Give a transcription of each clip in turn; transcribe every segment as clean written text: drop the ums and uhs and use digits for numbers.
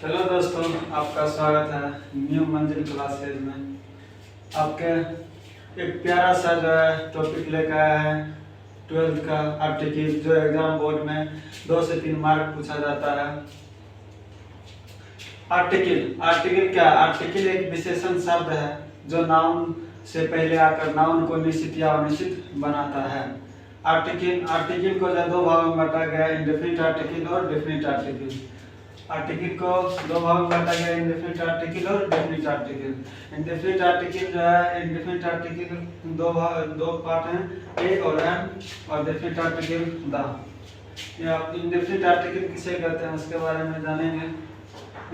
Hello दोस्तों, आपका स्वागत है न्यू मंजिल क्लासेज में। आपके एक प्यारा सा जो है टॉपिक लेकर आया है 12th का आर्टिकल, जो एग्जाम बोर्ड में 2 से 3 मार्क पूछा जाता है। आर्टिकल क्या? आर्टिकल एक विशेषण शब्द है जो नाउन से पहले आकर नाउन को निश्चित या अनिश्चित बनाता है। आर्टिकल को दो भागों में बांटा गया, इंडेफिनिट आर्टिकल और डेफिनिट आर्टिकल। आर्टिकल को दो भाग में बांटा गया, इंडेफिनिट आर्टिकल और डेफिनिट आर्टिकल। इंडेफिनिट आर्टिकल जो है, इंडेफिनिट आर्टिकल दो पार्ट हैं, ए और एम, और डेफिनिट आर्टिकल द। ये आप इंडेफिनिट आर्टिकल किसे कहते हैं उसके बारे में जानेंगे।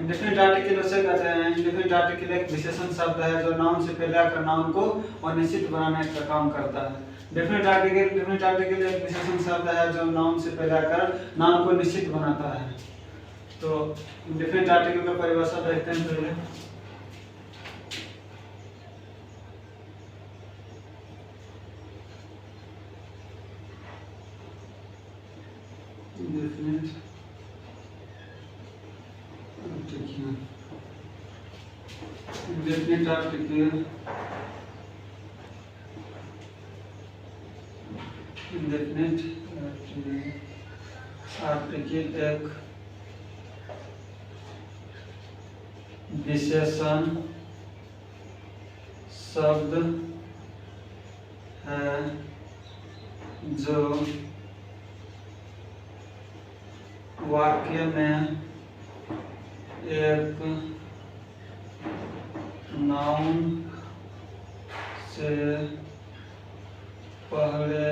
इंडेफिनिट आर्टिकल उसे कहते हैं, इंडेफिनिट आर्टिकल एक विशेषण शब्द है जो नाउन से पहले आकर नाउन को अनिश्चित बनाने का काम करता है। डेफिनिट आर्टिकल एक विशेषण शब्द है जो नाउन से पहले आकर नाउन को निश्चित बनाता है। तो डिफरेंट आर्टिकल का परिभाषा देखते हैं पहले। डेफिनेट आर्टिकल एक विशेषण शब्द है जो वाक्य में एक नाउन से पहले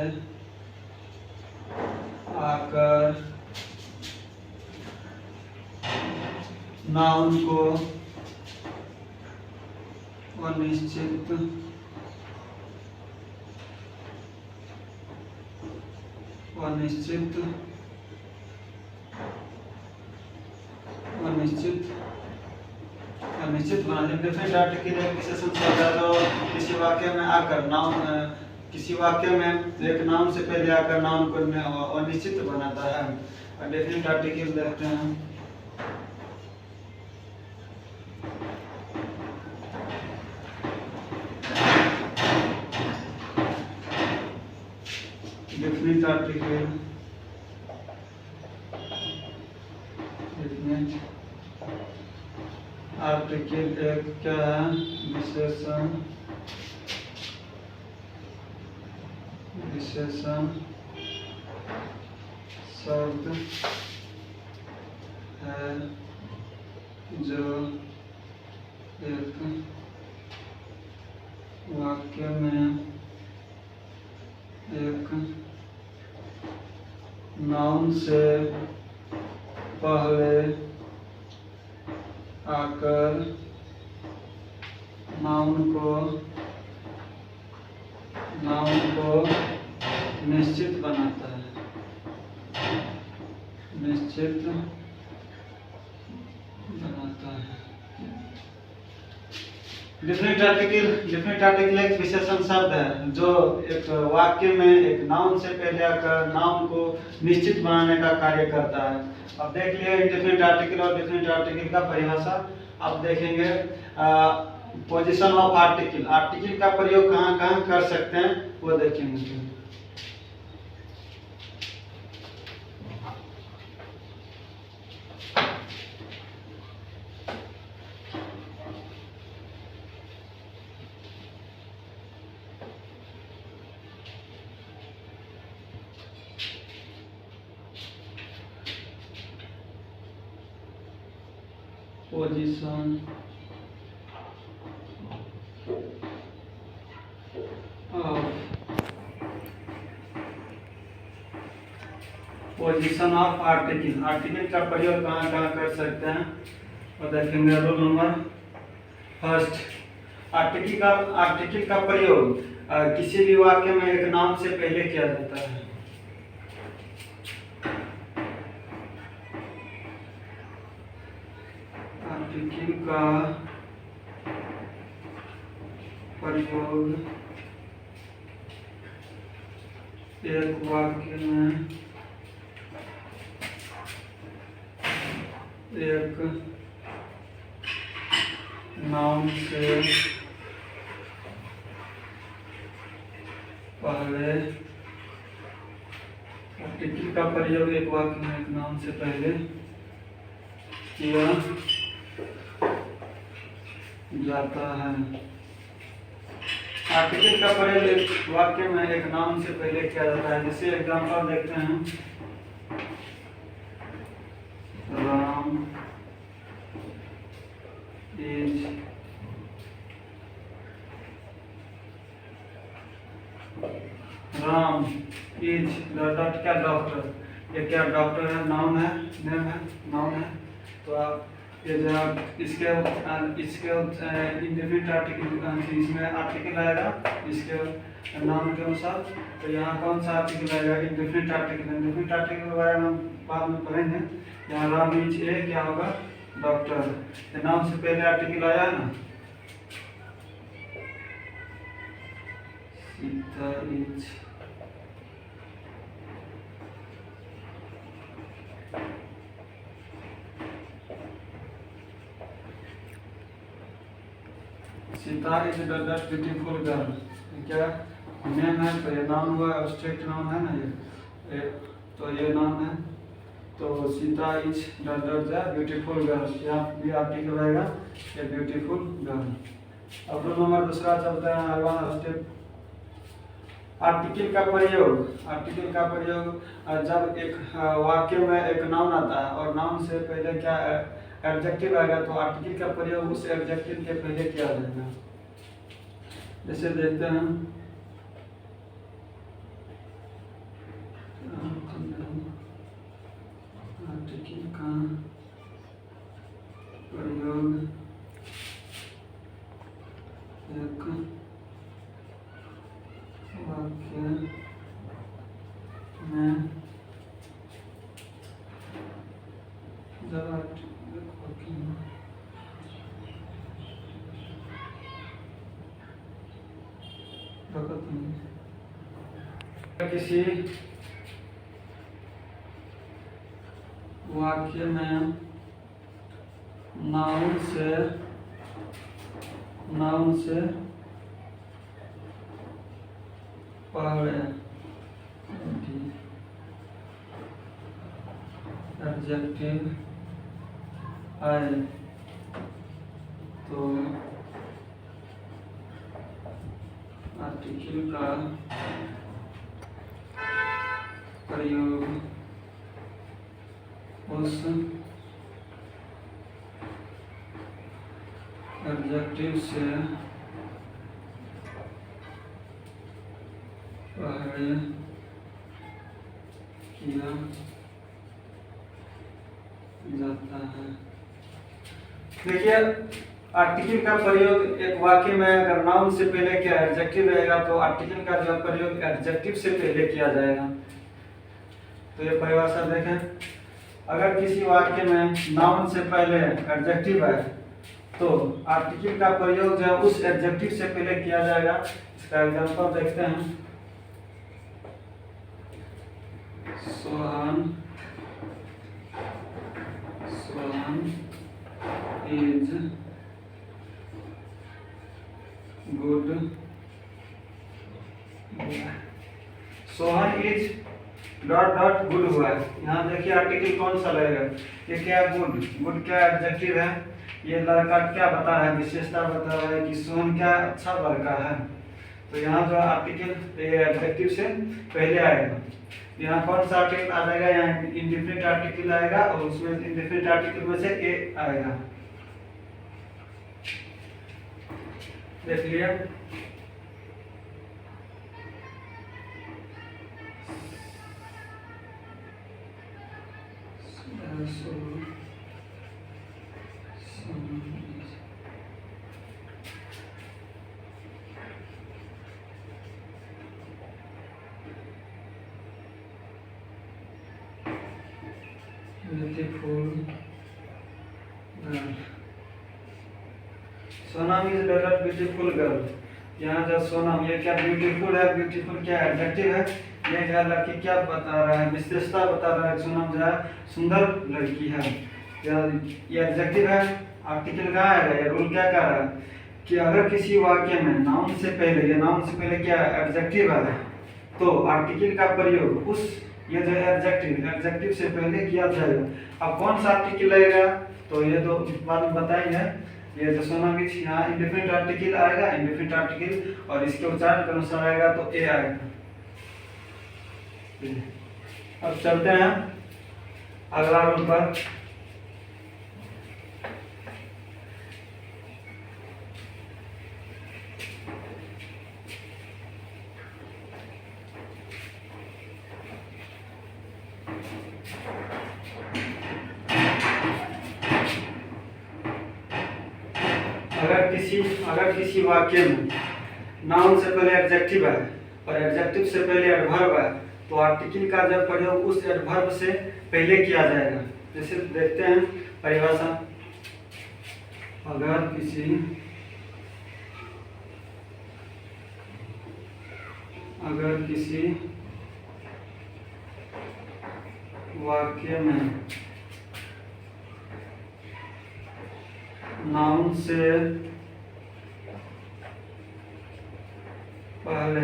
आकर नाउन को अनिश्चित बना। डेफिनेट आर्टिकल एक विशेषण शब्द है जो किसी वाक्य में आकर किसी वाक्य में एक नाउन से पहले आकर नाउन को अनिश्चित बनाता है। और डेफिनेट आर्टिकल देखते हैं। डेफिनेट आर्टिकल एक क्या है? विशेषण शब्द है जो एक वाक्य में एक नाउन से पहले आकर नाउन को निश्चित बनाता है। डेफिनेट आर्टिकल एक विशेषण शब्द है जो एक वाक्य में एक नाउन से पहले आकर नाउन को निश्चित बनाने का कार्य करता है। अब देख लिया इंडेफिनिट आर्टिकल और डेफिनेट आर्टिकल का परिभाषा। अब देखेंगे पोजीशन ऑफ आर्टिकल का प्रयोग कहाँ कहाँ कर सकते हैं वो देखेंगे। पोजीशन ऑफ आर्टिकल का प्रयोग कहाँ कहाँ कर सकते हैं और देखेंगे। रूल नंबर फर्स्ट, आर्टिकल का प्रयोग किसी भी वाक्य में एक नाउन से पहले किया जाता है। आर्टिकल का प्रयोग एक वाक्य में एक नाउन से पहले आर्टिकल का प्रयोग एक वाक्य में एक नाउन से पहले किया जाता है। आर्टिकल का प्रयोग एक वाक्य में एक नाउन से पहले किया जाता है। जैसे एग्जांपल देखते हैं, राम इज डॉट क्या डॉक्टर, ये क्या डॉक्टर है, नाउन है, नेम है, नाउन है। तो आप ये जो इसके इंडेफिनिट आर्टिकल, इसमें आर्टिकल आएगा इसके नाम के अनुसार। तो यहाँ कौन सा आर्टिकल आएगा, इंडेफिनिट आर्टिकल। इंडेफिनिट आर्टिकल के बारे में हम बाद में पढ़ेंगे। यहाँ राम इज ए क्या होगा, डॉक्टर। नाम से पहले आर्टिकल आया है ना, Sita is Sita is that beautiful girl, क्या नेम है, तो ये नाउन हुआ, एब्स्ट्रैक्ट नाउन है ना ये, तो ये नाउन है। तो Sita is that beautiful girl, यहाँ भी आर्टिकल आएगा, ये ब्यूटीफुल गर्ल। अब रूल नंबर दूसरा चलते हैं अगला स्टेप, आर्टिकल का प्रयोग। आर्टिकल का प्रयोग जब एक वाक्य में एक नाउन आता है और नाउन से पहले क्या एडजेक्टिव आएगा, तो आर्टिकल का प्रयोग उस एडजेक्टिव के पहले किया जाएगा। जैसे देखते हैं, आर्टिकल का प्रयोग एक वाक्य में जब किसी वाक्य में नाउन से पहले एडजेक्टिव आए तो आर्टिकल का प्रयोग उस एडजेक्टिव से पहले किया जाता है। देखिए, आर्टिकल का प्रयोग एक वाक्य में अगर नाउन से पहले क्या एडजेक्टिव रहेगा, तो आर्टिकल का जो प्रयोग एडजेक्टिव से पहले किया जाएगा। तो ये परिभाषा देखें, अगर किसी वाक्य में नाउन से पहले एडजेक्टिव है तो आर्टिकल का प्रयोग जो है उस एडजेक्टिव से पहले किया जाएगा। इसका एग्जांपल देखते हैं, Sohan is good, Sohan is dot dot good हुआ है। यहाँ देखिए आर्टिकल कौन सा लगेगा, ये क्या गुड, गुड क्या एडजेक्टिव है, ये लड़का क्या बता रहा है, विशेषता बता रहा है कि सोहन क्या अच्छा लड़का है। तो यहाँ जो आर्टिकल एडजेक्टिव से पहले आएगा। यहाँ कौन सा आर्टिकल आ जाएगा, यहाँ इंडेफिनिट आर्टिकल आएगा और उसमें इंडेफिनिट आर्टिकल में से ए आएगा। देख लिया, beautiful girl, Sonam is dot beautiful girl. यहाँ जो सोनम, ये क्या ब्यूटीफुल है, ब्यूटीफुल क्या एडजेक्टिव है, ये क्या लड़की क्या बता रहा है, विशेषता बता रहा है, सोनम जो है सुंदर लड़की है। ये एडजेक्टिव है, आर्टिकल कहाँ आएगा, ये रूल क्या कह रहा है कि अगर किसी वाक्य में नाउन से पहले या नाउन से पहले क्या एडजेक्टिव है तो आर्टिकल का प्रयोग उस ये जो एडजेक्टिव से पहले किया जाएगा। अब कौन सा आर्टिकल लगेगा, तो ये तो बाद में बताएंगे। ये जो सोना बीच यहाँ इंडिफिनिट आर्टिकल आएगा, इंडिफिनिट आर्टिकल, और इसके उच्चारण के अनुसार आएगा तो ए आएगा। अब चलते हैं अगला रूल पर। अगर किसी वाक्य में नाउन से पहले एडजेक्टिव है और एडजेक्टिव से पहले एडवर्ब है तो आर्टिकल का जब प्रयोग उस एडवर्ब से पहले किया जाएगा। जैसे देखते हैं परिभाषा, अगर किसी वाक्य में नाउन से पहले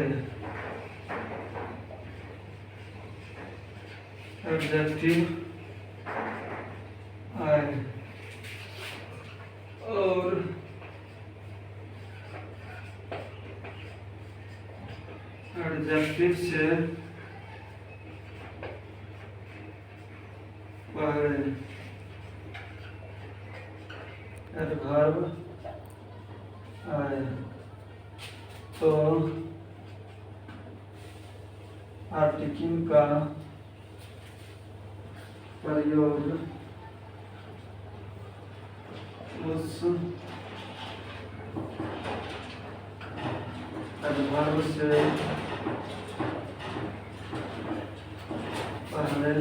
एडजेक्टिव आए और एडजेक्टिव से पहले एडवर्ब आए तो आर्टिकल का प्रयोग उस एडवर्ब से पहले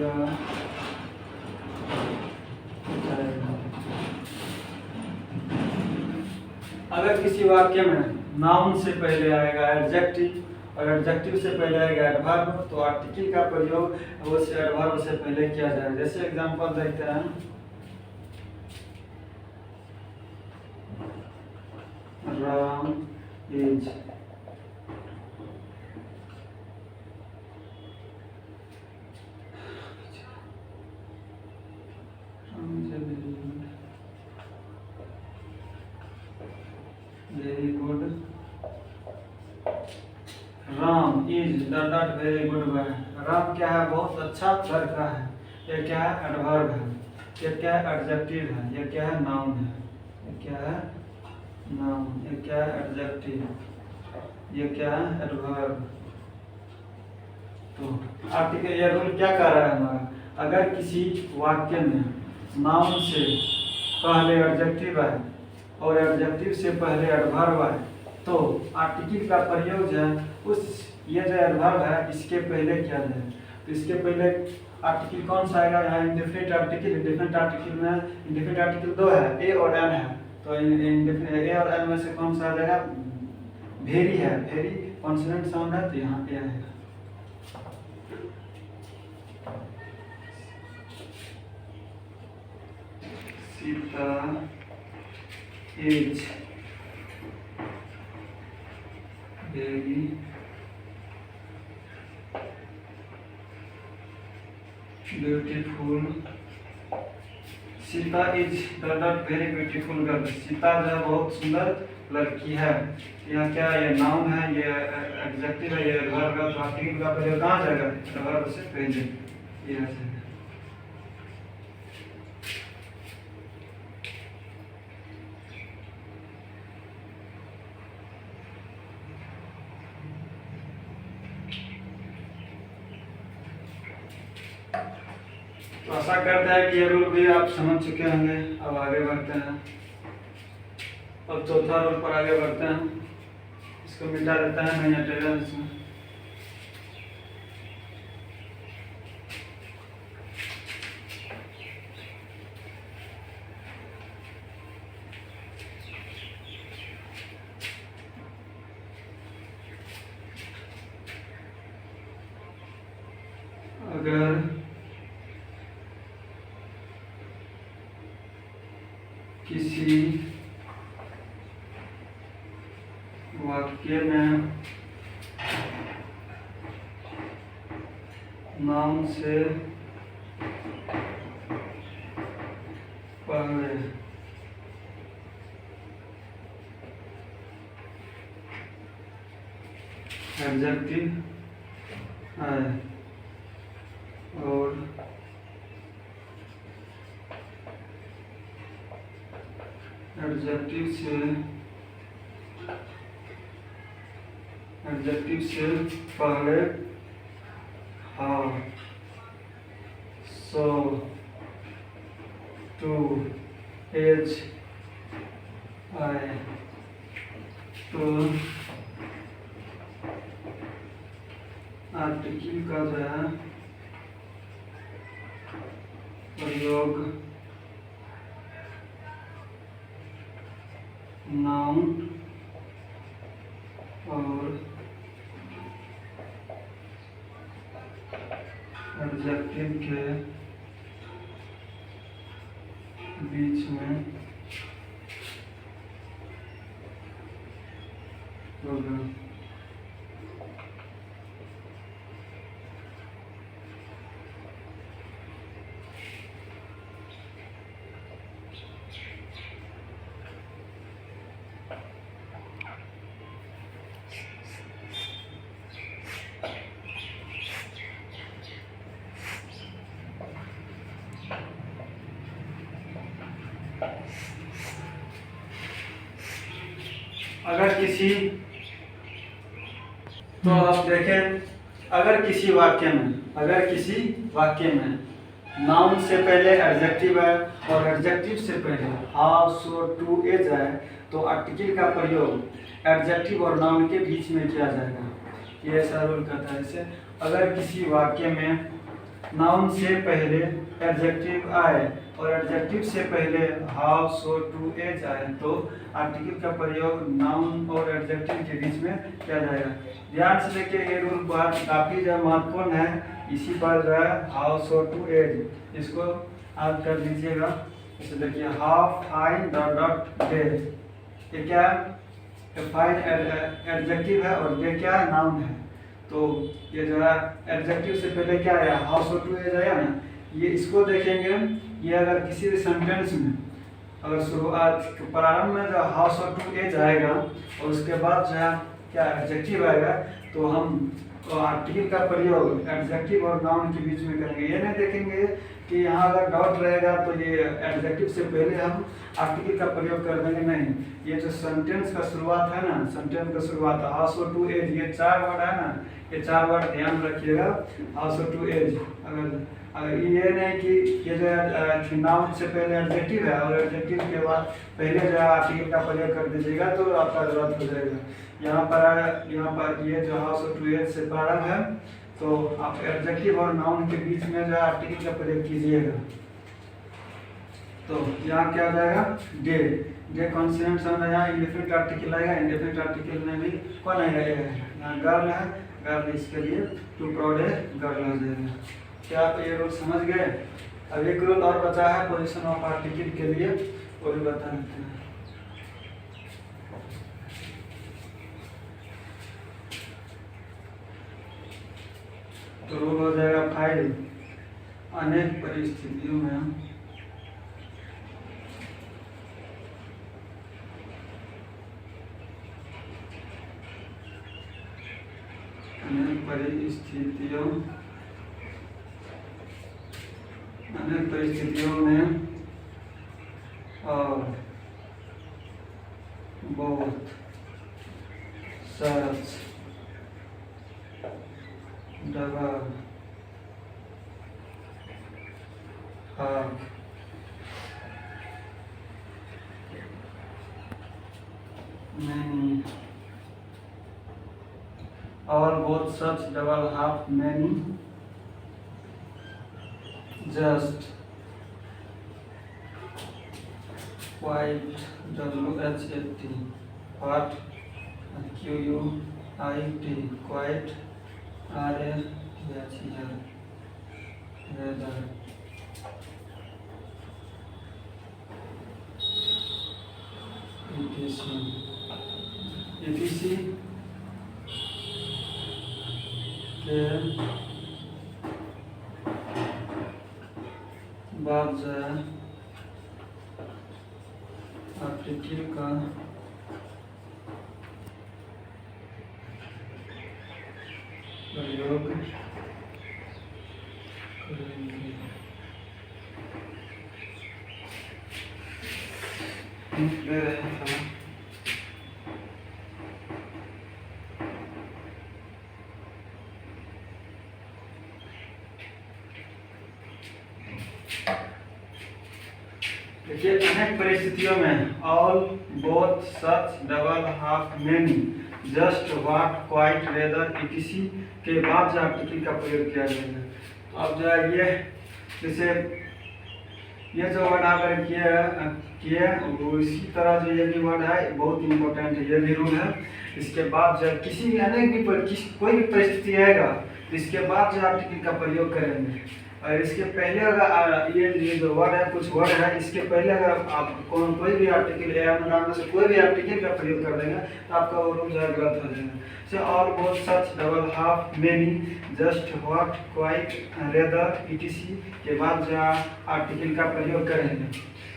या अगर किसी वाक्य में नाउन से पहले आएगा एडजेक्टिव और एडजेक्टिव से पहले आएगा एडवर्ब तो आर्टिकल का प्रयोग उस एडवर्ब से पहले किया जाएगा। जैसे एग्जांपल देखते हैं, Ram is very good, Ram is dot very good boy. Ram क्या है, बहुत अच्छा लड़का है। ये क्या है, एडवर्ब है। ये क्या है, एडजेक्टिव है। ये क्या है, नाउन है। ये क्या है, नाउन। ये क्या है, एडजेक्टिव। ये क्या है, एडवर्ब। तो आर्टिकल ये रूल क्या कर रहा है हमारा, अगर किसी वाक्य में नाउन से पहले एडजेक्टिव है और एडजेक्टिव से पहले एडवर्ब है तो आर्टिकल का प्रयोग जो है उस ये जो एडवर्ब है इसके पहले किया जाए। तो इसके पहले आर्टिकल कौन सा आएगा, यहाँ इंडेफिनिट आर्टिकल। इंडेफिनिट आर्टिकल में इंडेफिनिट आर्टिकल दो है, ए और एन है। तो ए और एन में से कौन सा आ जाएगा, वेरी है। वेरी कॉन्सोनेंट साउंड है तो यहाँ पे आएगा। Sita is very beautiful. Sita is dot very beautiful girl. Sita जो है बहुत सुंदर लड़की है। यहाँ क्या है, ये नाउन है, ये एडजेक्टिव है, ये एडवर्ब है। तो आर्टिकल का प्रयोग कहाँ जाएगा, एडवर्ब से पहले। ये ऐसे तो आशा करते हैं कि ये रूल भी आप समझ चुके होंगे। अब आगे बढ़ते हैं। अब चौथा रूल पर आगे बढ़ते हैं। इसको मिटा देता है नहीं हटेगा इसमें। अगर किसी वाक्य में नाउन से पहले एडजेक्टिव आए और एडजेक्टिव से पहले हाउ, सो, टू, एज आए तो आर्टिकल का जो है प्रयोग नाउन और एडजेक्टिव के बीच में होगा। अगर किसी तो आप देखें, अगर किसी वाक्य में नाउन से पहले एडजेक्टिव है और एडजेक्टिव से पहले हाउ, सो, टू, एज है तो आर्टिकल का प्रयोग एडजेक्टिव और नाउन के बीच में किया जाएगा। ये ऐसा रूल कहता है। जैसे अगर किसी वाक्य में नाउन से पहले एडजेक्टिव आए और एडजेक्टिव से पहले हाउ, सो, टू, एज आए तो आर्टिकल का प्रयोग नाउन और एडजेक्टिव के बीच में किया जाएगा। ध्यान से देखिए, ये रूल बहुत काफ़ी जो महत्वपूर्ण है। इसी पर जो है हाउ, सो, टू, एज, इसको आप कर लीजिएगा। जैसे देखिए how fine dot dot day, ये क्या है? फाइन एडजेक्टिव है और डे क्या है? नाउन है। तो ये जो है एडजेक्टिव से पहले क्या आया? हाउ, सो, टू, एज आया ना। ये इसको देखेंगे, ये अगर किसी भी सेंटेंस में अगर शुरुआत प्रारंभ में जो हाउ, सो, टू, एज आएगा और उसके बाद जो है क्या एडजेक्टिव आएगा तो हम आर्टिकल का प्रयोग एडजेक्टिव और नाउन के बीच में करेंगे। ये नहीं देखेंगे कि यहाँ अगर डॉट रहेगा तो ये एडजेक्टिव से पहले हम आर्टिकल का प्रयोग कर देंगे, नहीं। ये जो सेंटेंस का शुरुआत है ना, सेंटेंस का शुरुआत हाउ, सो, टू, एज, ये 4 वर्ड है ना, ये 4 वर्ड ध्यान रखिएगा। हाउ, सो, टू, एज, अगर ये नहीं कि ये जो नाउन से पहले एडजेक्टिव है और एडजेक्टिव के बाद पहले जो है आर्टिकल का प्रयोग कर दीजिएगा तो आपका गलत हो जाएगा। यहाँ पर ये जो हाउ, सो, टू, एज से प्रारंभ है तो आप एडजेक्टिव और नाउन के बीच में जो आर्टिकल का प्रयोग कीजिएगा। तो यहाँ क्या हो जाएगा? डे। डे कॉन्सोनेंट साउंड है, यहाँ इंडेफिनिट आर्टिकल आएगा। इंडेफिनिट आर्टिकल में भी कौन आएगा? यहाँ गर्ल है, गर्ल, इसके लिए टू प्राउड है, गर्ल हो जाएगा। क्या आप ये रूल समझ गए? अब एक रूल और बचा है पोजीशन ऑफ आर्टिकल के लिए, वो भी बता देते हैं। तो रूल हो जाएगा फाइल। अनेक परिस्थितियों में अनेक परिस्थितियों में और बहुत सच डबल हाफ many और both such double half many just quite WHAT what QUIT quite RATHER rather etc के बाद जो है आर्टिकल का प्रयोग करेंगे। दे रहे हैं देखिए, अनेक परिस्थितियों में all, both, such, double, half, many, just, what, quite, rather, etc के बाद जो आर्टिकल का प्रयोग किया जाएगा। अब जो है ये जैसे ये जो वर्ड अगर किए वो इसी तरह जो ये भी वर्ड है बहुत इंपॉर्टेंट है, ये भी रूल है। इसके बाद जो किसी भी अनेक भी कोई भी परिस्थिति आएगा इसके बाद जो आर्टिकल का प्रयोग करेंगे। और इसके पहले अगर ये जो वर्ड है कुछ वर्ड है इसके पहले अगर आप कोई भी आर्टिकल या से कोई भी आर्टिकल का प्रयोग कर देंगे तो आपका वो रूल जो है गलत हो जाएगा। से all, both, such, double, half, many, just, what, quite, rather, etc के बाद जो आर्टिकल का प्रयोग करेंगे।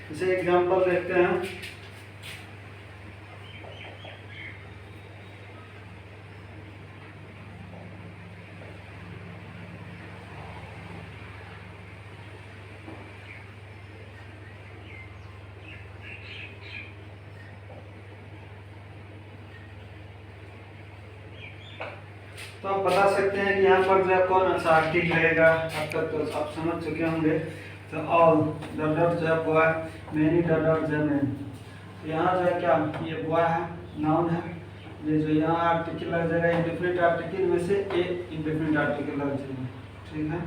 जैसे एग्जांपल देखते हैं। तो आप बता सकते हैं कि यहाँ पर जो है कौन सा आर्टिकल रहेगा। अब तक तो आप समझ चुके होंगे। तो ऑल डॉट जो है बॉय, मेनी डॉट जो मैन। तो यहाँ जो है क्या ये बॉय है, नाउन है। ये जो यहाँ आर्टिकल लग जाएगा इंडेफिनिट आर्टिकल में से ए इंडेफिनिट आर्टिकल लग जाएगा, ठीक है।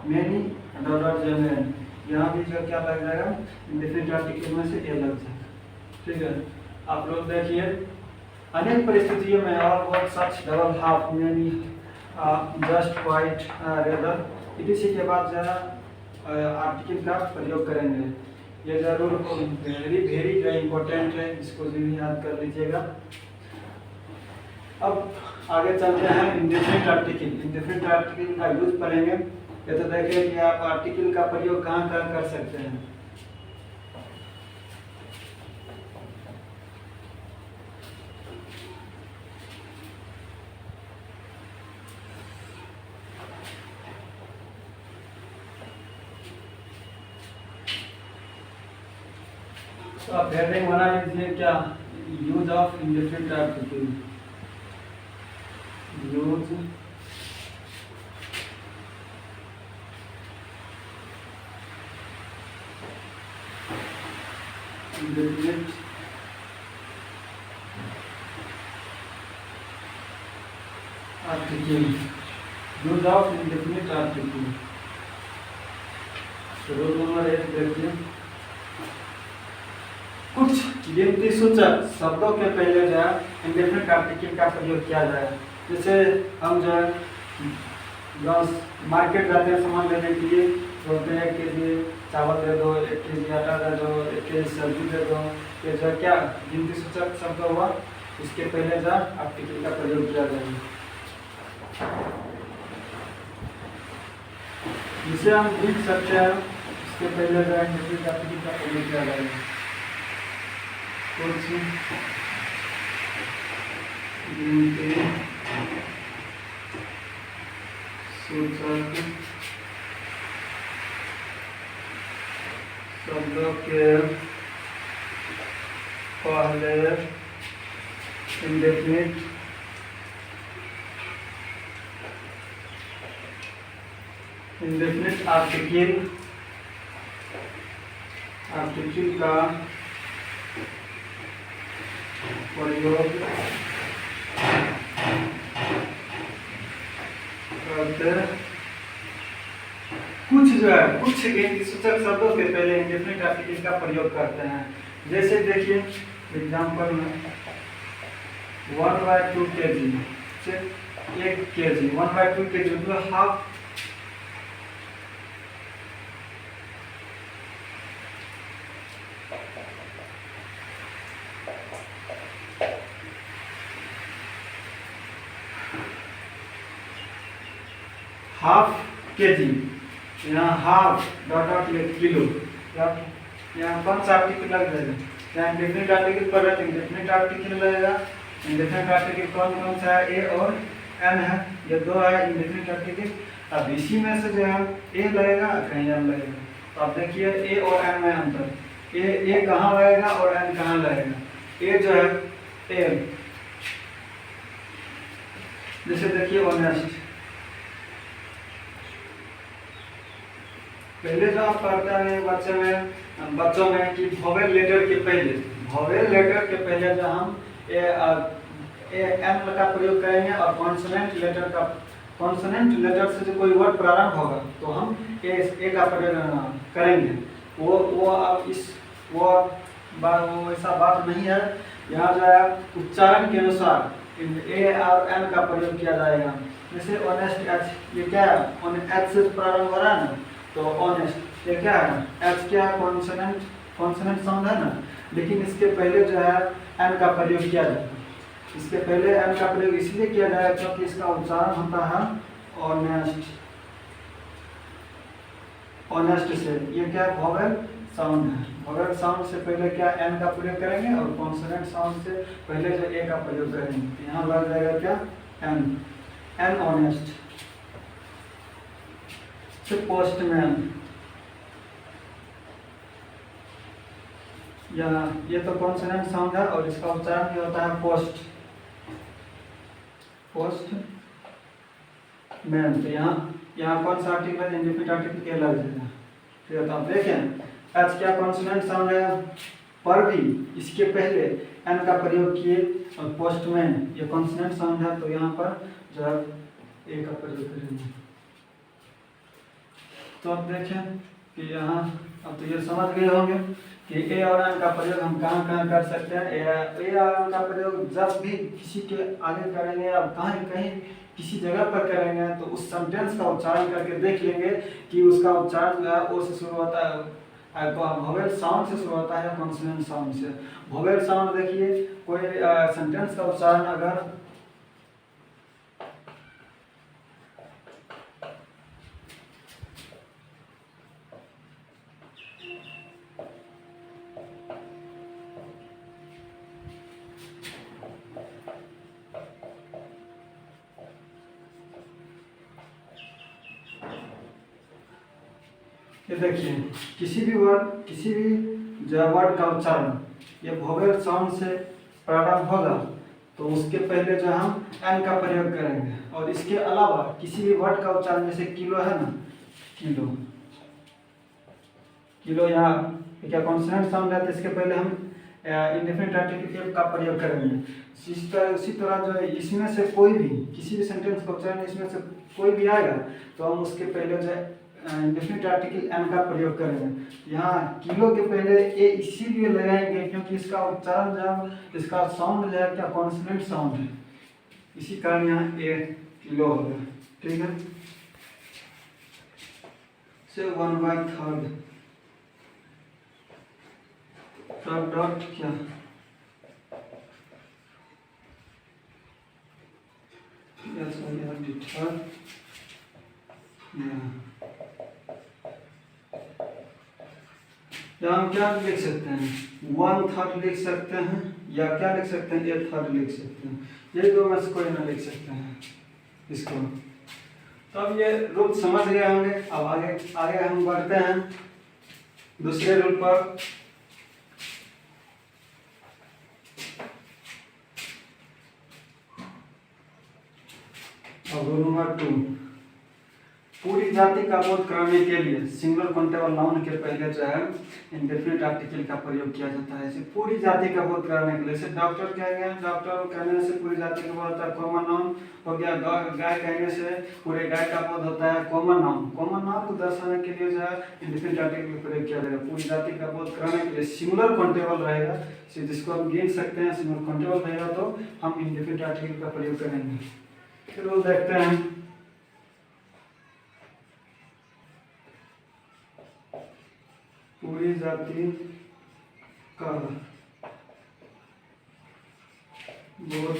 मेनी डॉट जो मैन, यहाँ भी जो क्या लग जाएगा इंडेफिनिट आर्टिकल में से ए लग जाएगा, ठीक है। आप लोग देखिए अनेक परिस्थितियों में all, both, such, double, half, many, just, quite, rather, etc के बाद जो है आर्टिकल का प्रयोग करेंगे। ये जरूर वेरी वेरी इंपॉर्टेंट है, इसको भी याद कर लीजिएगा। अब आगे चलते हैं इंडेफिनिट आर्टिकल। इंडेफिनिट आर्टिकल का यूज करेंगे। ये तो देखिए कि आप आर्टिकल का प्रयोग कहाँ कहाँ कर सकते हैं। तो आप हेडिंग बना लीजिए क्या, use of indefinite article. Use indefinite article. Use of indefinite article. Rule number 1 देखिए, कुछ गिनती सूचक शब्दों के पहले जो है इंडेफिनिट आर्टिकल का प्रयोग किया जाए। जैसे हम जो है मार्केट जाते हैं सामान लेने के लिए, बोलते हैं 1 केजी चावल दे दो, 1 केजी आटा दे दो, 1 केजी सब्जी दे दो। ये जो क्या गिनती सूचक शब्द हुआ, इसके पहले जो आर्टिकल का प्रयोग किया जाएगा, जिसे हम लिख सकते हैं। इसके पहले जो है इंडेफिनिट आर्टिकल का प्रयोग किया जाएगा। कुछ गिनती सूचक शब्दों के पहले इंडेफिनिट आर्टिकल का प्रयोग करते कुछ जो है कुछ सूचक शब्दों के पहले इंडेफिनिट आर्टिकल का प्रयोग करते हैं। जैसे देखिए एग्जांपल में 1/2 kg, 1 kg 1/2 kg मतलब हाफ। हाफ के जी, यहाँ हाफ डॉट डॉट किलो, यहाँ कौन सा आर्टिकल लग जाएगा? यहाँ इंडेफिनिट आर्टिकल पढ़ रहे थे, इंडेफिनिट आर्टिकल लगेगा। इंडेफिनिट आर्टिकल कौन कौन सा है? ए और एन है, ये दो है इंडेफिनिट आर्टिकल। अब इसी में से जो है ए लगेगा, कहीं एन लगेगा। तो आप देखिए ए और एन में अंतर, ए कहाँ लगेगा और एन कहाँ लगेगा? ए जो है ए, जैसे देखिए ऑनेस्ट, पहले जो आप पढ़ते हैं बच्चों में कि वोवेल लेटर के पहले जो हम एन का प्रयोग करेंगे और कॉन्सोनेंट लेटर से जो कोई वर्ड प्रारंभ होगा तो हम ए का प्रयोग करेंगे। वो अब वो ऐसा बात नहीं है। यहाँ जो है उच्चारण के अनुसार ए और एन का प्रयोग किया जाएगा। जैसे ऑनेस्ट एच, ये क्या है? एच से प्रारंभ हो रहा है ना, तो ऑनेस्ट ये क्या है? एच क्या है? कॉन्सोनेंट साउंड है ना, लेकिन इसके पहले जो है एन का प्रयोग किया जाता है। इसके पहले एन का प्रयोग इसलिए किया जाएगा क्योंकि इसका उच्चारण होता है ऑनेस्ट से। ये क्या वोवेल साउंड है। वोवेल साउंड से पहले क्या एन का प्रयोग करेंगे और कॉन्सोनेंट साउंड से पहले जो ए का प्रयोग करेंगे। यहाँ लग जाएगा क्या? An honest. पोस्टमैन, या ये तो कॉन्सोनेंट साउंड है और इसका उच्चारण भी होता है पोस्टमैन। तो यहाँ कौन सा आर्टिकल है? इंडेफिनिट आर्टिकल ए लग जाएगा। ठीक है, तो आप देखें एच क्या कॉन्सोनेंट साउंड है, पर भी इसके पहले एन का प्रयोग किए, और पोस्टमैन ये कॉन्सोनेंट साउंड है तो यहाँ पर जो है ए का प्रयोग करेंगे। तो आप देखें कि यहाँ अब तो ये समझ गए होंगे कि ए और एन का प्रयोग हम कहाँ कहाँ कर सकते हैं। ए और एन का प्रयोग जब भी किसी के आगे करेंगे या कहीं किसी जगह पर करेंगे तो उस सेंटेंस का उच्चारण करके देख लेंगे कि उसका उच्चारण जो है ओ से शुरू होता है, वोवेल साउंड से शुरू होता है, कॉन्सोनेंट साउंड से। वोवेल साउंड देखिए, कोई सेंटेंस का उच्चारण अगर ये देखिए किसी भी वर्ड का उच्चारण ये वोवेल साउंड से प्रारंभ होगा तो उसके पहले जो हम एन का प्रयोग करेंगे। और इसके अलावा किसी भी वर्ड का उच्चारण, जैसे किलो है ना, किलो यहाँ क्या कॉन्सोनेंट साउंड है तो इसके पहले हम इंडेफिनिट आर्टिकल का प्रयोग करेंगे। उसी तरह जो है इसमें से कोई भी किसी भी सेंटेंस का उच्चारण इसमें से कोई भी आएगा तो हम उसके पहले जो है इंडेफिनिट आर्टिकल एन का प्रयोग करेंगे। यहाँ किलो के पहले ए इसीलिए लगाएंगे क्योंकि इसका उच्चारण जो इसका साउंड जो है क्या कॉन्सोनेंट साउंड है, इसी कारण यहाँ ए किलो होगा। ठीक है, से 1/3 डॉट क्या यहाँ हम क्या लिख सकते हैं? 1/3 लिख सकते हैं या क्या लिख सकते हैं? 1/3 लिख सकते हैं। ये दो में से कोई ना लिख सकते हैं इसको। तो अब ये रूल समझ गए होंगे। अब आगे हम बढ़ते हैं दूसरे रूल पर। अब रूल नंबर 2, पूरी जाति का बोध कराने के लिए सिंगुलर काउंटेबल नाउन के पहले जो है इंडेफिनिट आर्टिकल का प्रयोग किया जाता है। जैसे पूरी जाति का बोध कराने के लिए, जैसे डॉक्टर कहेंगे, डॉक्टर कहने से पूरी जाति का बोध होता है, कॉमन नाउन हो गया। गाय कहने से पूरे गाय का बोध होता है, कॉमन नाउन। कॉमन नाउन को दर्शाने के लिए जो है इंडेफिनिट आर्टिकल का प्रयोग किया जाएगा। पूरी जाति का बोध कराने के लिए सिंगुलर काउंटेबल रहेगा, जिसको हम गिन सकते हैं, सिंगुलर काउंटेबल रहेगा तो हम इंडेफिनिट आर्टिकल का प्रयोग करेंगे। फिर वो देखते हैं पूरी जाति का बोध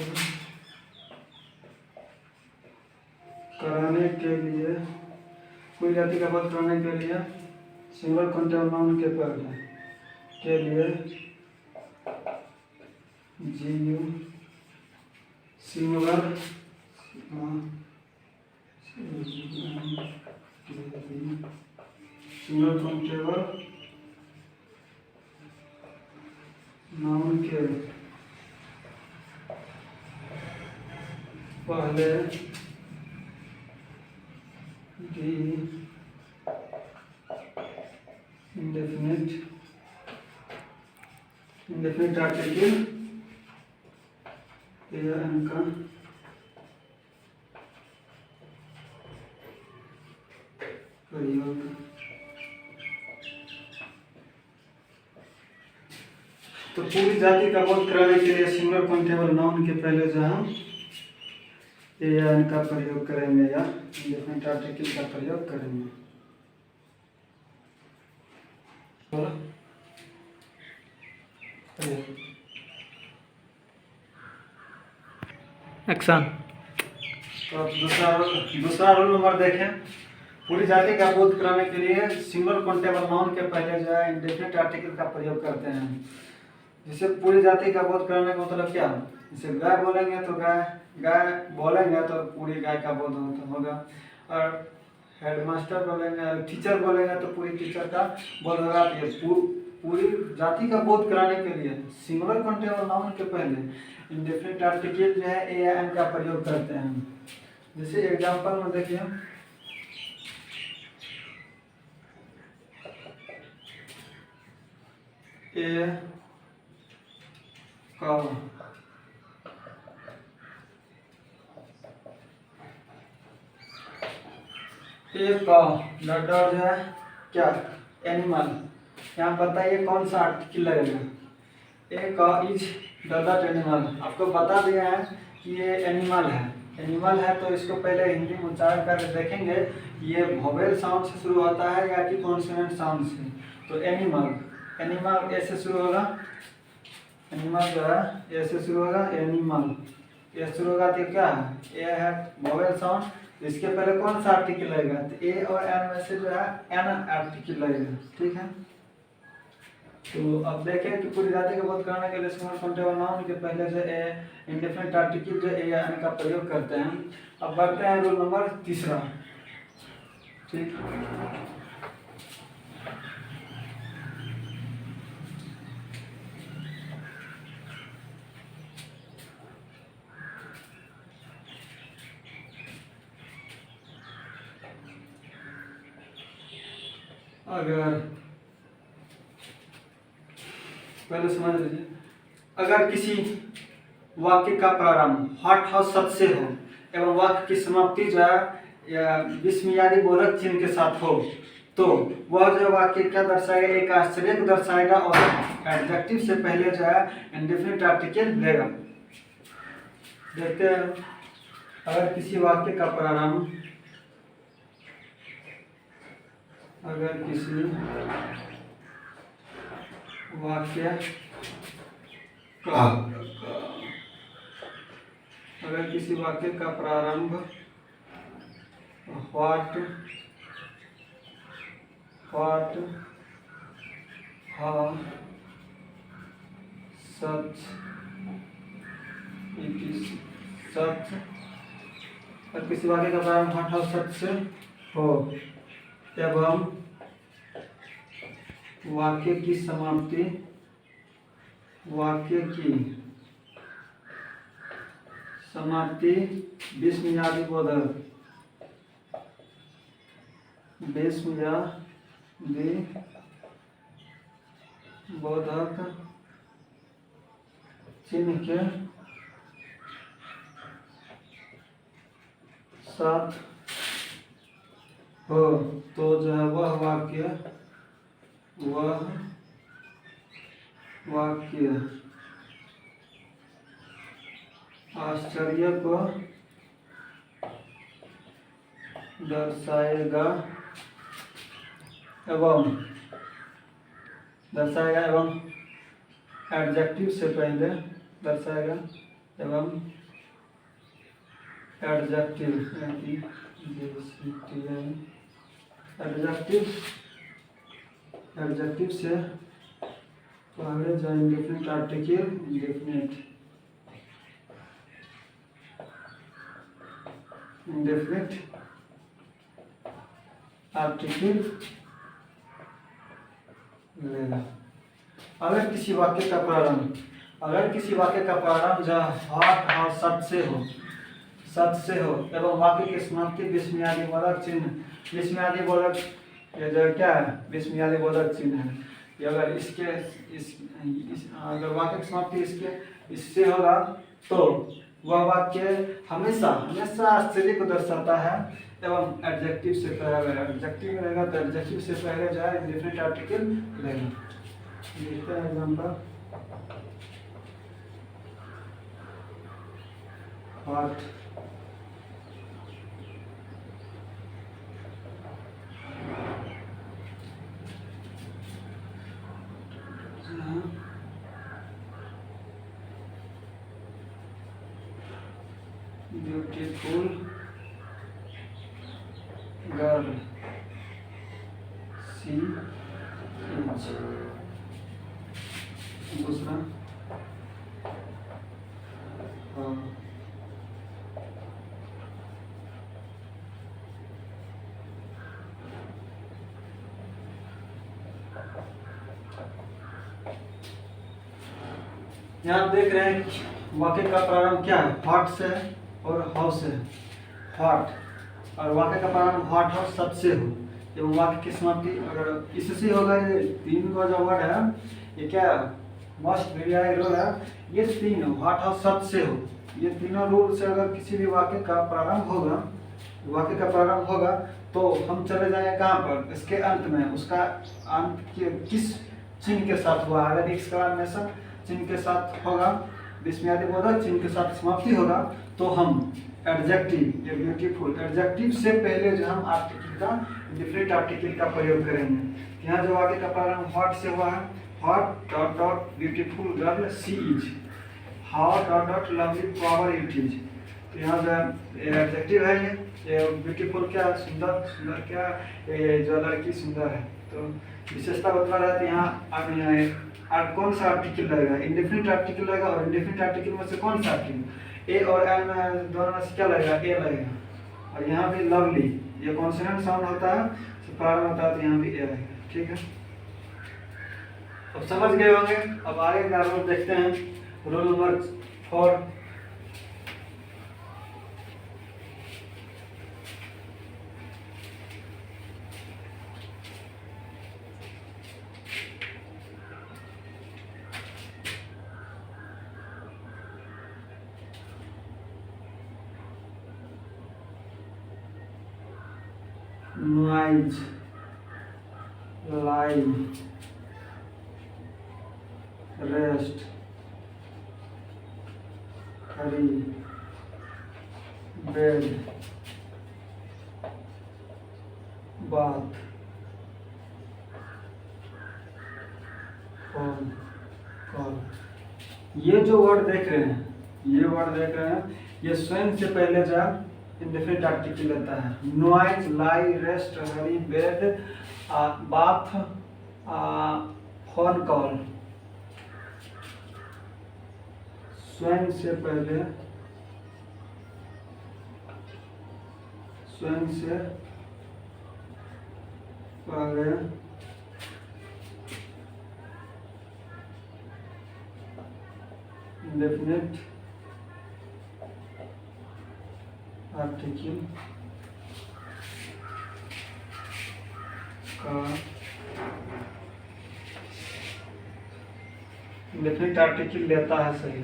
कराने के लिए, कोई जाति का बोध कराने के लिए सिंगल काउंटेबल नाउन के पहले के लिए GU singular single countable noun के पहले दी इंडेफिनिट आर्टिकल का प्रयोग। तो पूरी जाति का बोध कराने के लिए सिंगल काउंटेबल नाउन के पहले जो हम एन का प्रयोग करेंगे या इंडेफिनिट आर्टिकल का प्रयोग करेंगे। एक्शन। तो अब दूसरा रूल नंबर देखें। पूरी जाति का बोध कराने के लिए सिंगल काउंटेबल नाउन के पहले जो है इंडेफिनिट आर्टिकल का प्रयोग करते हैं। जिससे पूरी जाति का बोध कराने का मतलब क्या, जैसे गाय बोलेंगे तो गाय बोलेंगे तो पूरी गाय का बोध होगा, और हेडमास्टर बोलेंगे, टीचर बोलेंगे तो पूरी टीचर का बोध होगा। ये पूरी जाति का बोध कराने के लिए सिंगुलर काउंटेबल नाउन के पहले इंडेफिनिट आर्टिकल जो है ए या एन का प्रयोग करते हैं। जैसे एग्जांपल में देखिए, ए का लड्डा जो है क्या एनिमल, यहाँ बताइए कौन सा आर्टिकल लगेगा। ए का इज डॉट एनिमल, आपको बता दिया है कि ये एनिमल है तो इसको पहले हिंदी में उच्चारण करके देखेंगे ये वोवेल साउंड से शुरू होता है या कि कॉन्सोनेंट साउंड से। तो एनिमल ए से शुरू होगा, एनिमल जो है ए से शुरू होगा, एनिमल ए शुरू होगा तो क्या है, ए है वोवेल साउंड, इसके पहले कौन सा आर्टिकल लगेगा, तो ए और एन में से जो है एन आर्टिकल लगेगा। ठीक है, तो अब देखें कि पूरी जाति का बोध कराने के लिए सिंगल काउंटेबल नाउन के पहले से ए इंडेफिनिट आर्टिकल जो ए या एन का प्रयोग करते हैं। अब बढ़ते हैं रूल नंबर तीसरा। ठीक, अगर पहले समझ लीजिए, अगर किसी वाक्य का प्रारंभ हॉट हाउस शब्द से हो एवं वाक्य की समाप्ति जो है या विस्मयादि बोधक चिन्ह के साथ हो तो वह जो वाक्य क्या दर्शाएगा, एक आश्चर्य को दर्शाएगा और एडजेक्टिव से पहले जो है इंडेफिनिट आर्टिकल लेगा। देखते हैं, अगर किसी वाक्य का प्रारंभ, अगर किसी वाक्य का प्रारंभ what such it is such, और किसी वाक्य का प्रारंभ व्हाट हाउ सच से हो एवं वाक्य की समाप्ति विस्मयादि बोधक चिन्ह के साथ हो तो जो है वह वाक्य आश्चर्य को दर्शाएगा एवं एडजेक्टिव से पहले दर्शाएगा एवं एडजेक्टिव एडजेक्टिव, एडजेक्टिव से पहले जो इंडेफिनिट आर्टिकल, इंडेफिनिट आर्टिकल लेगा। अगर किसी वाक्य का प्रारंभ, जो हॉट और सत से हो एवं वाक्य की समाप्ति विस्मयादिबोधक चिन्ह, विस्मयादिबोधक ये जो क्या है, विस्मयादिबोधक चिन्ह है। ये अगर अगर वाक्य की समाप्ति इससे होगा तो वह वाक्य हमेशा आश्चर्य को दर्शाता है एवं एडजेक्टिव से पहले, एडजेक्टिव रहेगा तो एडजेक्टिव से पहले जो है इंडेफिनिट आर्टिकल लेगा। देखते हैं example, hot, beautiful girl she is. दूसरा यहाँ देख रहे हैं वाक्य का प्रारंभ क्या है, हॉट से और हाउ से। हॉट और वाक्य का प्रारंभ हॉट और सत से हो एवं वाक्य की समाप्ति अगर इससे होगा। ये तीन का जो वर्ड है ये क्या मस्ट वेरी रूल है, ये तीन हॉट और सत से हो। ये तीनों रूल से अगर किसी भी वाक्य का प्रारंभ होगा तो हम चले जाएंगे कहाँ पर, इसके अंत में। उसका अंत किस चिन्ह के साथ हुआ, अगर एक्सक्लेमेशन चिन्ह के साथ होगा, विस्मयादिबोधक चिन्ह के साथ समाप्ति होगा तो हम एडजेक्टिव, ये ब्यूटीफुल एडजेक्टिव से पहले जो हम आर्टिकल का, इंडेफिनिट आर्टिकल का प्रयोग करेंगे। यहाँ जो वाक्य का प्रारंभ हॉट से हुआ है, hot dot dot beautiful girl she is, hot dot dot lovely flower it is. तो यहाँ जो एडजेक्टिव है ये ब्यूटीफुल क्या सुंदर क्या, ये जो लड़की सुंदर है। तो विशेषता बता रहा है। तो यहाँ कौन सा आर्टिकल लगेगा, इंडेफिनिट आर्टिकल लगेगा। और इंडेफिनिट आर्टिकल में से कौन सा आर्टिकल, ए और एन में दोनों में से क्या लगेगा, ए लगेगा। और यहाँ भी लवली, ये कॉन्सोनेंट साउंड होता है, प्रारंभ होता है, तो यहाँ भी ए लगेगा। ठीक है, अब समझ गए होंगे। अब आगे का रूल देखते हैं, rule number 4। noise, lie, rest, hurry, bed, bath, phone call। ये जो वर्ड देख रहे हैं, ये स्वयं से पहले जा इंडेफिनिट आर्टिकल लेता है। Noise, lie, rest, hurry, bed, bath, phone call. स्वयं से पहले इंडेफिनिट आर्टिकल का इंडेफिनिट आर्टिकल लेता है। सही है।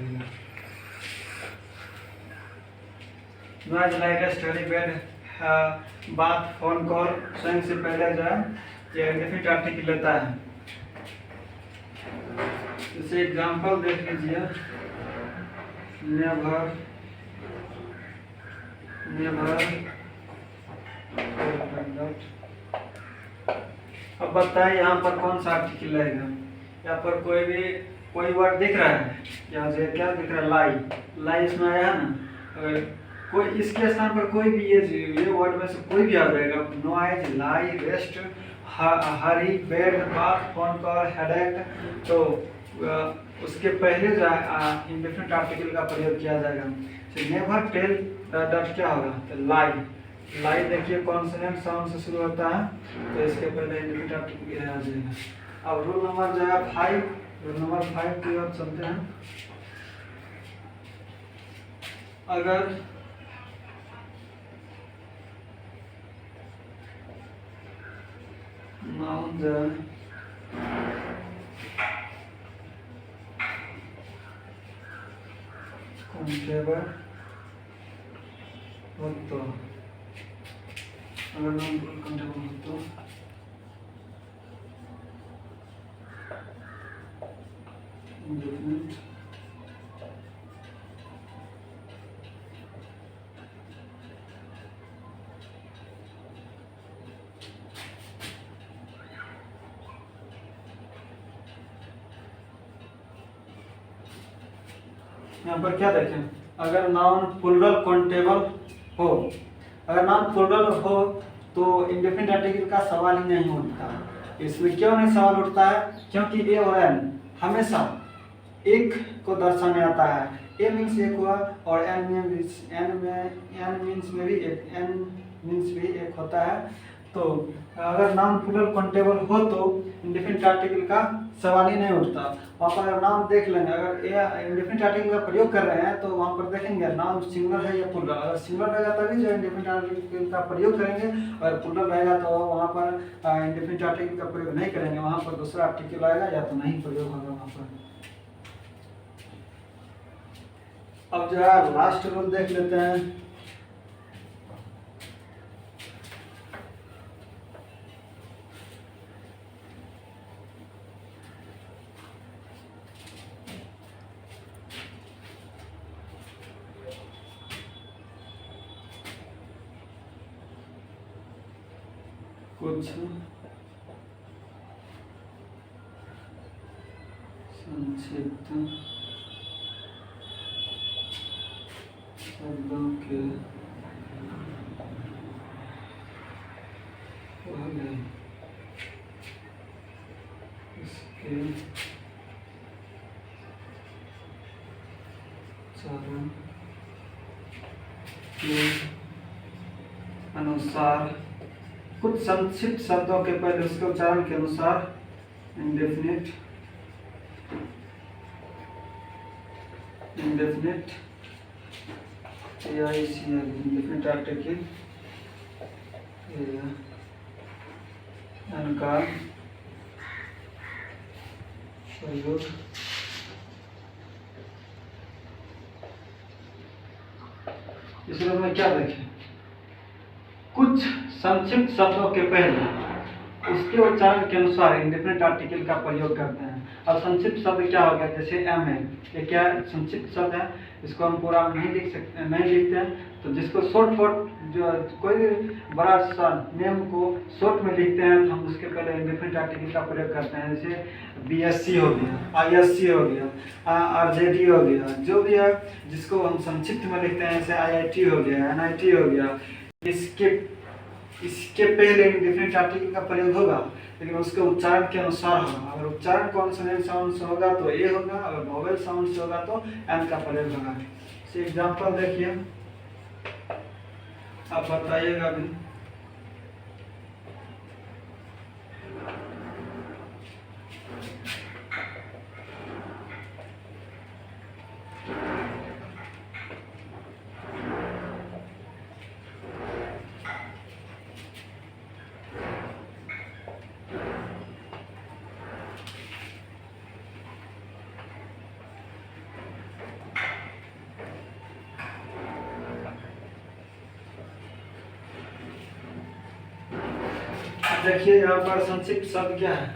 Noise, light, rest, hurry, bed, bath, phone call स्वयं से पहले जो है ये इंडेफिनिट आर्टिकल लेता है। जैसे एग्जांपल देख लीजिए, नेवर, अब बताइए यहाँ पर कौन सा आर्टिकल लगेगा। यहाँ पर कोई वर्ड दिख रहा है, यहाँ से क्या दिख रहा है, लाई। लाई इसमें आया है ना, कोई इसके स्थान पर कोई भी ये वर्ड में से कोई भी आ जाएगा। Noise, lie, rest, hurry, bed, bath, phone call, headache, तो उसके पहले जो है इंडेफिनिट आर्टिकल का प्रयोग किया जाएगा। नेवर टेल दैट क्या होगा, तो लाई। लाई देखिए कॉन्सोनेंट साउंड से शुरू होता है, तो इसके पहले इंडेफिनिट आर्टिकल आ जाएगा। अब रूल नंबर जो है 5, रूल नंबर 5 की ओर चलते हैं। अगर नाउन जो है कॉन्टेबल हो तो, अगर नाउन कॉन्टेबल हो तो इंडेफिनिट यहाँ पर क्या देखें, अगर नाउन प्लूरल काउंटेबल हो, अगर नाउन प्लूरल हो तो इंडेफिनिट आर्टिकल का सवाल ही नहीं उठता। इसमें क्यों नहीं सवाल उठता है, क्योंकि ए और एन हमेशा एक को दर्शाने आता है। ए मीन्स एक हुआ और एन मीन्स में भी एक, एन मीन्स भी एक होता है। तो अगर नाउन प्लूरल काउंटेबल हो तो इंडेफिनिट आर्टिकल का सवाल ही नहीं उठता। वहाँ पर अगर नाउन देख लेंगे, अगर इंडेफिनिट आर्टिकल का प्रयोग कर रहे हैं तो वहाँ पर देखेंगे नाउन सिंगुलर है या प्लूरल। अगर सिंगुलर रहेगा तभी जो इंडेफिनिट आर्टिकल का प्रयोग करेंगे, और प्लूरल रहेगा तो वहाँ पर इंडेफिनिट आर्टिकल का प्रयोग नहीं करेंगे, वहाँ पर दूसरा आर्टिकल आएगा या तो नहीं प्रयोग होगा वहाँ पर। अब जो है लास्ट रूल देख लेते हैं। कुछ संक्षिप्त शब्दों के पहले इसके उच्चारण के अनुसार, कुछ संक्षिप्त शब्दों के पहले उसके उच्चारण के अनुसार इंडेफिनिट इंडेफिनिट आर्टिकल का प्रयोग इस रूप में क्या देखें, कुछ संक्षिप्त शब्दों के पहले उसके उच्चारण के अनुसार इंडेफिनिट आर्टिकल का प्रयोग करते हैं। अब संक्षिप्त शब्द क्या हो गया, जैसे एम है, ये क्या संक्षिप्त शब्द है, इसको हम पूरा नहीं लिख सकते, नहीं लिखते हैं, तो जिसको शॉर्ट जो कोई भी बड़ा सा नेम को शॉर्ट में लिखते हैं तो हम उसके पहले इंडेफिनिट आर्टिकल का प्रयोग करते हैं। जैसे बीएससी हो गया, आईएससी हो गया, आरजेडी हो गया, जो भी है जिसको हम संक्षिप्त में लिखते हैं, जैसे आईआईटी हो गया, एनआईटी हो गया, इसके पहले इंडेफिनिट आर्टिकल का प्रयोग होगा, लेकिन उसके उच्चारण के अनुसार होगा। अगर उच्चारण कॉन्सोनेंट साउंड से होगा तो ए होगा, अगर वोवेल साउंड से होगा तो एन का प्रयोग होगा। इसे एग्जांपल देखिए, आप बताइएगा अभी। देखिए यहाँ पर संक्षिप्त शब्द क्या है,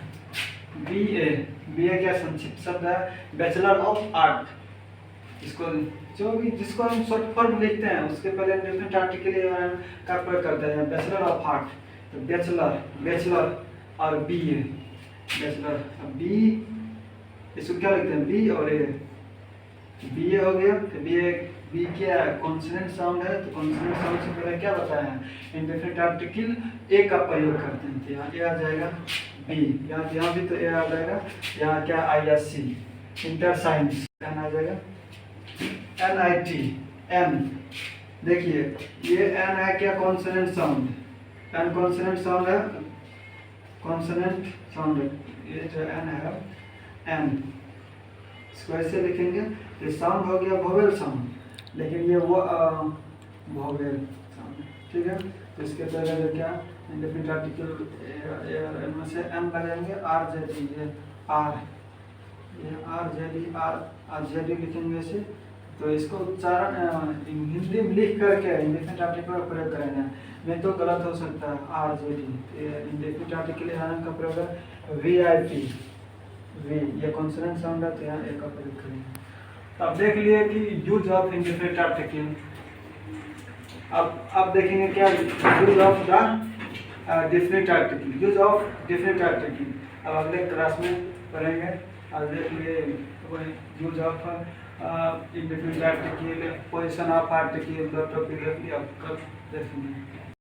बीए क्या संक्षिप्त शब्द है, बैचलर ऑफ आर्ट। इसको जिसको हम शॉर्ट फॉर्म लिखते हैं उसके पहले इंडेफिनिट आर्टिकल का प्रयोग करते हैं, बैचलर ऑफ आर्ट। तो बैचलर और बीए, बैचलर बी, इसको क्या लिखते हैं बी और ए, बीए हो गया, तो बीए बी क्या है, कॉन्सोनेंट साउंड है, तो कॉन्सोनेंट साउंड से पहले क्या बताया है, इंडेफिनिट आर्टिकल ए का प्रयोग करते हैं, तो यहाँ ए आ जाएगा बी, यहाँ भी तो ए आ जाएगा, यहाँ क्या आई एस सी, इंटरसाइंस, एन आ जाएगा, एन आई टी, एन, देखिए ये एन है क्या, consonant sound, an consonant sound है, कॉन्सोनेंट साउंड है, ये जो एन है एन, इसको ऐसे लिखेंगे, ये साउंड हो गया वोवेल साउंड, लेकिन ये वो वोवेल साउंड, ठीक है। तो इसके पहले जो क्या इंडेफिनिट आर्टिकल इनमें से एन लगाएंगे, आर जेड, ये आर जेड लिखेंगे ऐसे, तो इसको उच्चारण हिंदी में लिख करके इंडेफिनिट आर्टिकल का प्रयोग करेंगे, नहीं तो गलत हो सकता है, आर जेड, इंडेफिनिट आर्टिकल का प्रयोग है, वी आई पी, वी, ये कॉन्सोनेंट साउंड है, तो यहाँ ए का प्रयोग करेंगे। अब देख लिए कि यूज ऑफ इंडेफिनिट आर्टिकल। अब देखेंगे क्या use of the definite article, use of definite article अब अगले क्लास में पढ़ेंगे। अब देख लिए use of indefinite article, position of article, अब कब देखेंगे।